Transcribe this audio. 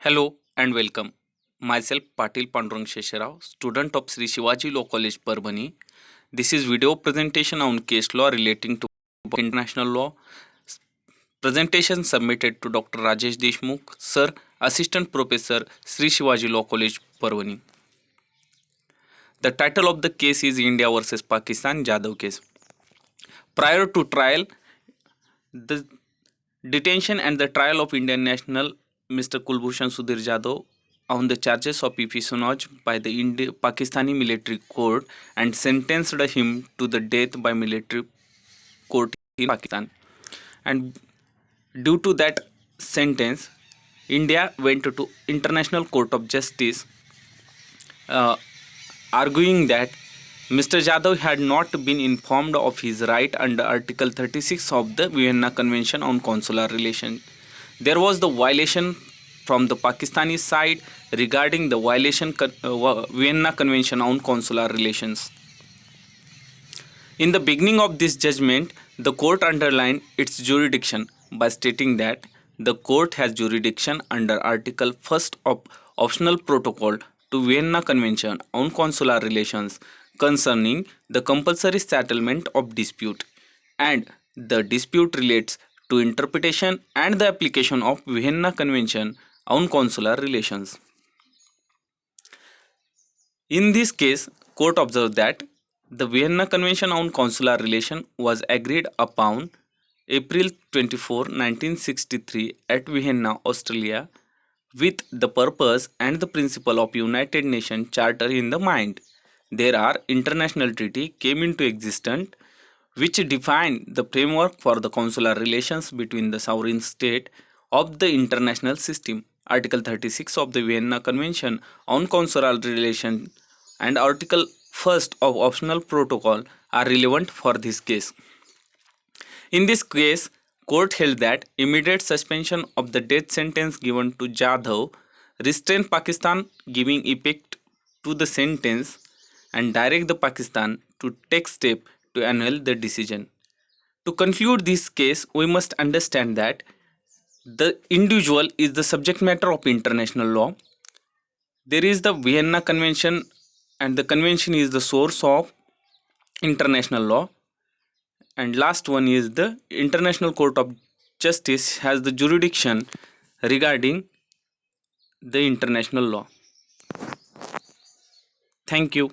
Hello and welcome. Myself Patil Pandurang Shesharao, student of Sri Shivaji Law College, Parbhani. This is video presentation on case law relating to international law. Presentation submitted to Dr. Rajesh Deshmukh, Sir, Assistant Professor, Sri Shivaji Law College, Parbhani. The title of the case is India versus Pakistan Jadhav case. Prior to trial, the detention and the trial of Indian national Mr. Kulbhushan Sudhir Jadhav on the charges of espionage by the Pakistani military court and sentenced him to the death by military court in Pakistan. And due to that sentence, India went to International Court of Justice, arguing that Mr. Jadhav had not been informed of his right under Article 36 of the Vienna Convention on Consular Relations. There was the violation from the Pakistani side regarding the violation Vienna Convention on Consular Relations. In the beginning of this judgment, the court underlined its jurisdiction by stating that the court has jurisdiction under Article 1st of Optional Protocol to Vienna Convention on Consular Relations concerning the compulsory settlement of dispute, and the dispute relates to interpretation and the application of Vienna Convention on Consular Relations. In this case, court observed that the Vienna Convention on Consular Relations was agreed upon April 24, 1963 at Vienna, Australia, with the purpose and the principle of United Nations Charter in the mind. There are international treaty came into existence which define the framework for the consular relations between the sovereign state of the international system. Article 36 of the Vienna Convention on Consular Relations and Article 1st of Optional Protocol are relevant for this case. In this case, court held that immediate suspension of the death sentence given to Jadhav restrained Pakistan giving effect to the sentence and direct the Pakistan to take step to annul the decision. To conclude this case, we must understand that the individual is the subject matter of international law. There is the Vienna Convention, and the convention is the source of international law. And last one is the International Court of Justice has the jurisdiction regarding the international law. Thank you.